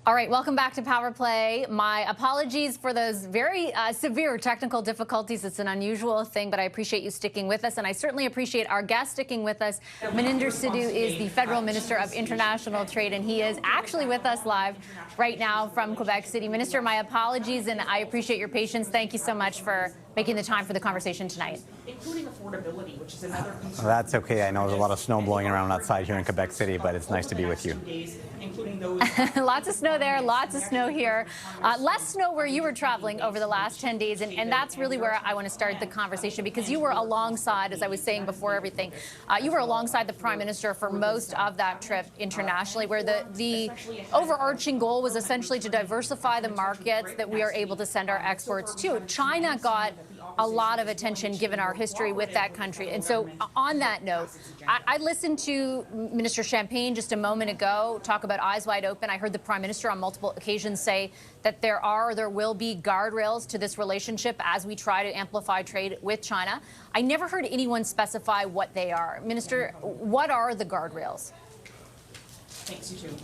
All right, welcome back to Power Play. My apologies for those very severe technical difficulties. It's an unusual thing, but I appreciate you sticking with us, and I certainly appreciate our guest sticking with us. Maninder Sidhu is the Federal Minister of International Trade, and he is actually with us live right now from Quebec City. Minister, my apologies, and I appreciate your patience. Thank you so much for making the time for the conversation tonight. Including affordability, which is another concern. That's okay. I know there's a lot of snow blowing around outside here in Quebec City, but it's nice to be with you. Lots of snow there, lots of snow here. Less snow where you were traveling over the last 10 days, and that's really where I want to start the conversation, because you were alongside, as I was saying before everything, you were alongside the Prime Minister for most of that trip internationally, where the overarching goal was essentially to diversify the markets that we are able to send our exports to. China got a lot of attention given our history with that country. And so on that note, I listened to Minister Champagne just a moment ago talk about eyes wide open. I heard the Prime Minister on multiple occasions say that there will be guardrails to this relationship as we try to amplify trade with China. I never heard anyone specify what they are. Minister, what are the guardrails? Thanks, you too.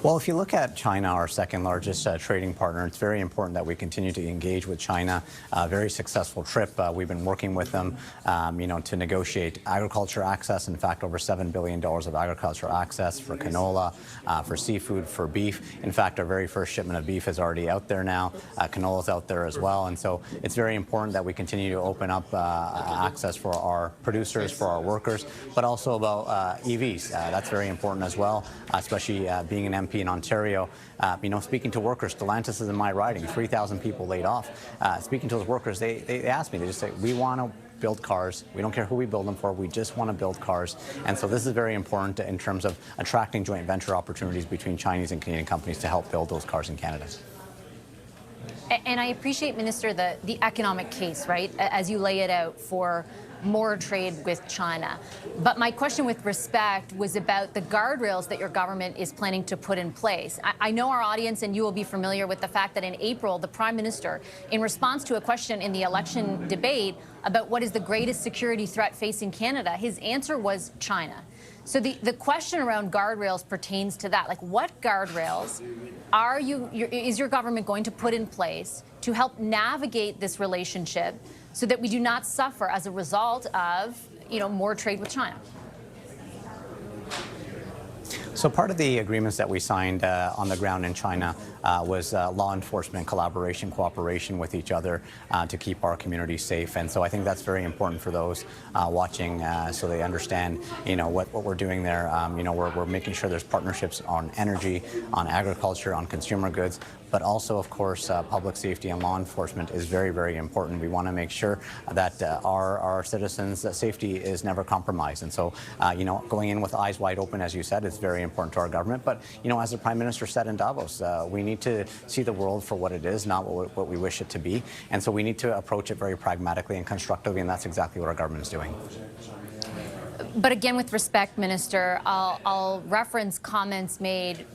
Well, if you look at China, our second largest trading partner, it's very important that we continue to engage with China. Very successful trip. We've been working with them, to negotiate agriculture access. In fact, over $7 billion of agriculture access for canola, for seafood, for beef. In fact, our very first shipment of beef is already out there now. Canola's out there as well. And so it's very important that we continue to open up access for our producers, for our workers, but also about EVs. That's very important as well. Especially being an MP in Ontario, speaking to workers. Stellantis is in my riding, 3,000 people laid off. Speaking to those workers, they asked me, they just say, we want to build cars. We don't care who we build them for. We just want to build cars. And so this is very important in terms of attracting joint venture opportunities between Chinese and Canadian companies to help build those cars in Canada. And I appreciate, Minister, the economic case, right, as you lay it out for more trade with China. But my question with respect was about the guardrails that your government is planning to put in place. I know our audience and you will be familiar with the fact that in April, the Prime Minister, in response to a question in the election debate about what is the greatest security threat facing Canada, his answer was China. So the question around guardrails pertains to that. Like, what guardrails is your government going to put in place to help navigate this relationship so that we do not suffer as a result of, more trade with China? So part of the agreements that we signed on the ground in China was law enforcement collaboration, cooperation with each other to keep our communities safe. And so I think that's very important for those watching so they understand, what we're doing there. We're making sure there's partnerships on energy, on agriculture, on consumer goods, but also, of course, public safety and law enforcement is very, very important. We want to make sure that our citizens' safety is never compromised. And so, going in with eyes wide open, as you said, is very important to our government. But, as the Prime Minister said in Davos, we need to see the world for what it is, not what we wish it to be. And so we need to approach it very pragmatically and constructively, and that's exactly what our government is doing. But again, with respect, Minister, I'll reference comments made,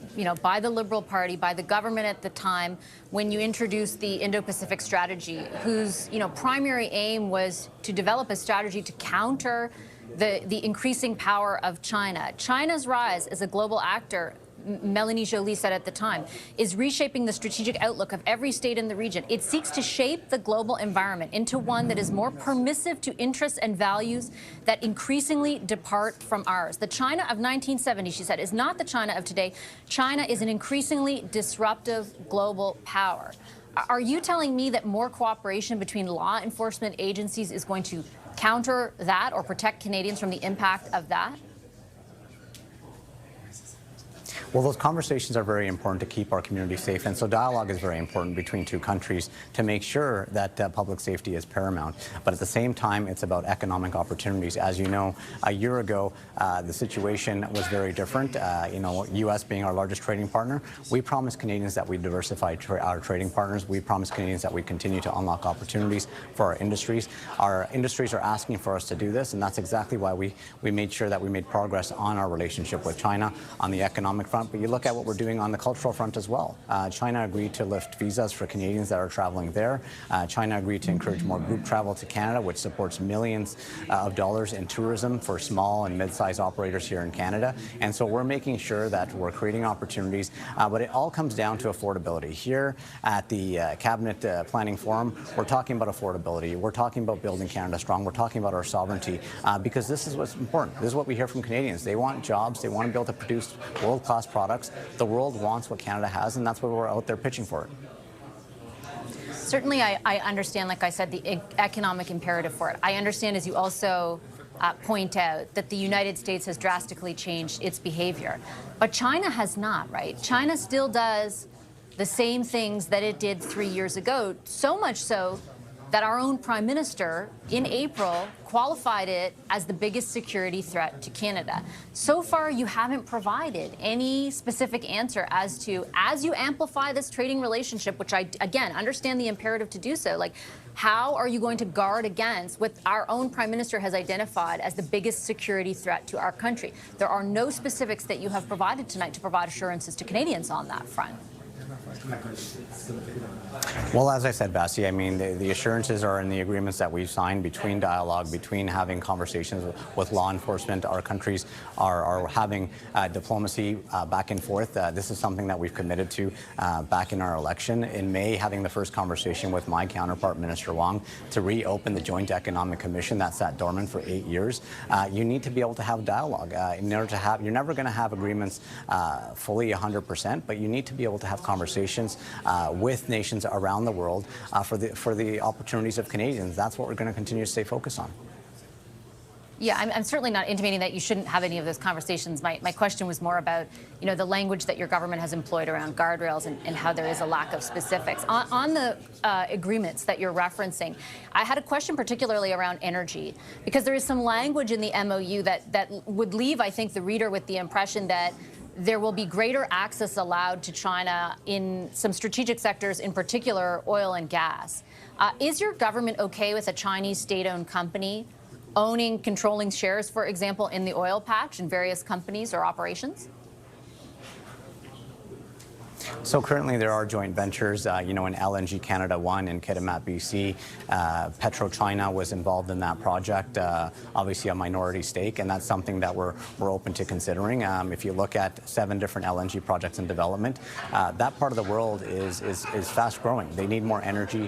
by the Liberal Party, by the government at the time, when you introduced the Indo-Pacific strategy, whose, primary aim was to develop a strategy to counter the increasing power of China. China's rise as a global actor, Melanie Joly said at the time, is reshaping the strategic outlook of every state in the region. It seeks to shape the global environment into one that is more permissive to interests and values that increasingly depart from ours. The China of 1970, she said, is not the China of today. China is an increasingly disruptive global power. Are you telling me that more cooperation between law enforcement agencies is going to counter that or protect Canadians from the impact of that? Well, those conversations are very important to keep our community safe, and so dialogue is very important between two countries to make sure that public safety is paramount. But at the same time, it's about economic opportunities. As you know, a year ago, the situation was very different. U.S. being our largest trading partner, we promised Canadians that we diversify our trading partners. We promised Canadians that we continue to unlock opportunities for our industries. Our industries are asking for us to do this, and that's exactly why we made sure that we made progress on our relationship with China on the economic front, front, but you look at what we're doing on the cultural front as well. China agreed to lift visas for Canadians that are traveling there. China agreed to encourage more group travel to Canada, which supports millions of dollars in tourism for small and mid-sized operators here in Canada. And so we're making sure that we're creating opportunities, but it all comes down to affordability. Here at the Cabinet Planning Forum, we're talking about affordability. We're talking about building Canada strong. We're talking about our sovereignty because this is what's important. This is what we hear from Canadians. They want jobs. They want to be able to produce world-class products. The world wants what Canada has, and that's what we're out there pitching for. Certainly, I understand, like I said, the economic imperative for it. I understand, as you also point out, that the United States has drastically changed its behavior. But China has not, right? China still does the same things that it did 3 years ago, so much so that our own Prime Minister in April qualified it as the biggest security threat to Canada. So far, you haven't provided any specific answer as to, as you amplify this trading relationship, which I, again, understand the imperative to do so, like, how are you going to guard against what our own Prime Minister has identified as the biggest security threat to our country? There are no specifics that you have provided tonight to provide assurances to Canadians on that front. Well, as I said, Bessie, I mean, the assurances are in the agreements that we've signed between dialogue, between having conversations with law enforcement. Our countries are having diplomacy back and forth. This is something that we've committed to back in our election. In May, having the first conversation with my counterpart, Minister Wong, to reopen the Joint Economic Commission that sat dormant for 8 years. You need to be able to have dialogue. In order to have, you're never going to have agreements fully 100%, but you need to be able to have conversations with nations around the world for the opportunities of Canadians. That's what we're going to continue to stay focused on. Yeah, I'm certainly not intimating that you shouldn't have any of those conversations. My question was more about, you know, the language that your government has employed around guardrails and how there is a lack of specifics. On the agreements that you're referencing, I had a question particularly around energy, because there is some language in the MOU that would leave, I think, the reader with the impression that there will be greater access allowed to China in some strategic sectors, in particular oil and gas. Is your government okay with a Chinese state-owned company owning, controlling shares, for example, in the oil patch in various companies or operations? So currently there are joint ventures, you know, in LNG Canada 1 in Kitimat, BC. PetroChina was involved in that project, obviously a minority stake, and that's something that we're open to considering. If you look at 7 different LNG projects in development, that part of the world is fast growing. They need more energy,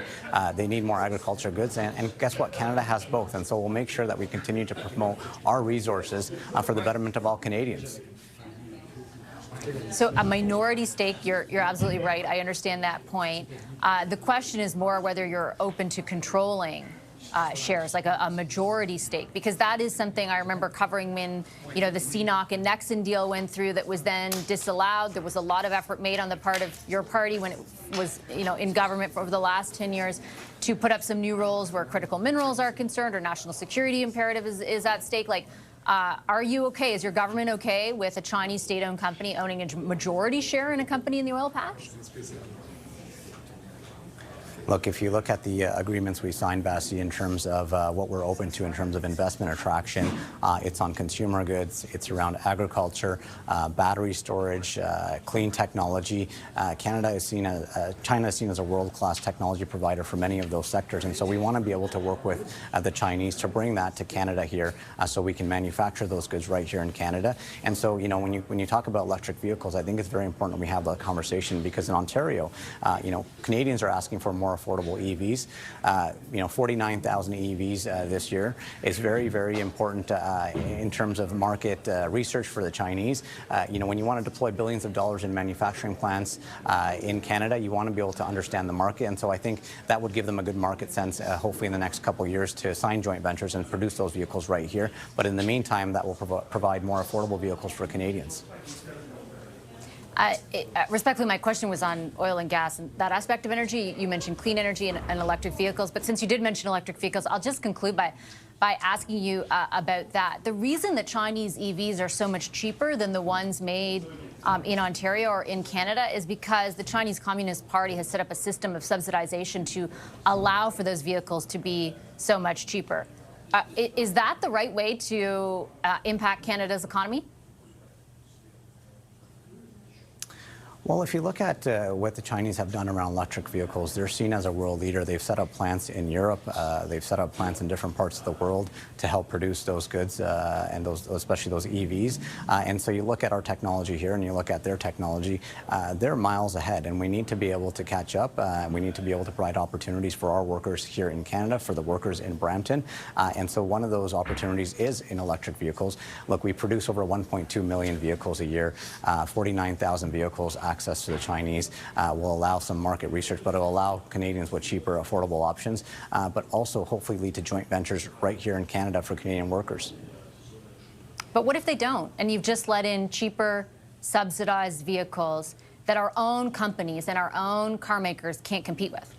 they need more agriculture goods, and guess what? Canada has both, and so we'll make sure that we continue to promote our resources for the betterment of all Canadians. So a minority stake, you're absolutely right. I understand that point. The question is more whether you're open to controlling shares, like a majority stake, because that is something I remember covering when, you know, the CNOC and Nexon deal went through that was then disallowed. There was a lot of effort made on the part of your party when it was, you know, in government for over the last 10 years to put up some new rules where critical minerals are concerned or national security imperative is at stake. Like, are you okay? Is your government okay with a Chinese state-owned company owning a majority share in a company in the oil patch? Look, if you look at the agreements we signed, Bessie, in terms of what we're open to in terms of investment attraction, it's on consumer goods, it's around agriculture, battery storage, clean technology. China is seen as a world-class technology provider for many of those sectors, and so we want to be able to work with the Chinese to bring that to Canada here, so we can manufacture those goods right here in Canada. And so, you know, when you talk about electric vehicles, I think it's very important that we have that conversation, because in Ontario, you know, Canadians are asking for more affordable EVs. You know, 49,000 EVs this year is very, very important in terms of market research for the Chinese. You know, when you want to deploy billions of dollars in manufacturing plants in Canada, you want to be able to understand the market, and so I think that would give them a good market sense, hopefully in the next couple of years, to sign joint ventures and produce those vehicles right here. But in the meantime, that will provide more affordable vehicles for Canadians. Respectfully, my question was on oil and gas and that aspect of energy. You mentioned clean energy and electric vehicles, but since you did mention electric vehicles, I'll just conclude by asking you about that. The reason that Chinese EVs are so much cheaper than the ones made in Ontario or in Canada is because the Chinese Communist Party has set up a system of subsidization to allow for those vehicles to be so much cheaper. Is that the right way to impact Canada's economy? Well, if you look at what the Chinese have done around electric vehicles, they're seen as a world leader. They've set up plants in Europe. They've set up plants in different parts of the world to help produce those goods and especially those EVs. And so you look at our technology here and you look at their technology, they're miles ahead. And we need to be able to catch up. We need to be able to provide opportunities for our workers here in Canada, for the workers in Brampton. And so one of those opportunities is in electric vehicles. Look, we produce over 1.2 million vehicles a year, 49,000 vehicles. Access to the Chinese will allow some market research, but it will allow Canadians with cheaper, affordable options, but also hopefully lead to joint ventures right here in Canada for Canadian workers. But what if they don't, and you've just let in cheaper, subsidized vehicles that our own companies and our own car makers can't compete with?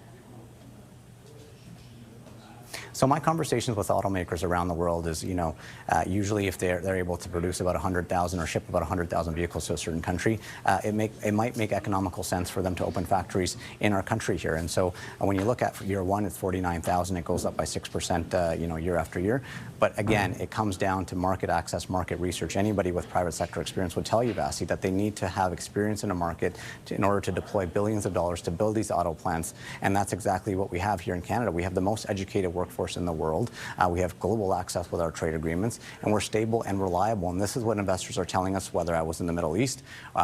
So my conversations with automakers around the world is, usually if they're able to produce about 100,000 or ship about 100,000 vehicles to a certain country, it might make economical sense for them to open factories in our country here. And so when you look at year one, it's 49,000. It goes up by 6%, year after year. But again, it comes down to market access, market research. Anybody with private sector experience would tell you, Vasi, that they need to have experience in a market in order to deploy billions of dollars to build these auto plants. And that's exactly what we have here in Canada. We have the most educated workforce in the world. We have global access with our trade agreements, and we're stable and reliable. And this is what investors are telling us, whether I was in the Middle East,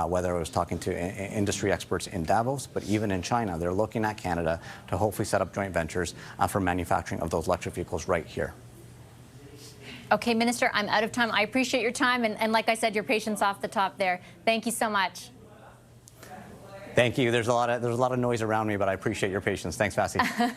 whether I was talking to industry experts in Davos, but even in China. They're looking at Canada to hopefully set up joint ventures for manufacturing of those electric vehicles right here. Okay, Minister, I'm out of time. I appreciate your time, and like I said, your patience off the top there. Thank you so much. Thank you. There's a lot of noise around me, but I appreciate your patience. Thanks, Vasi.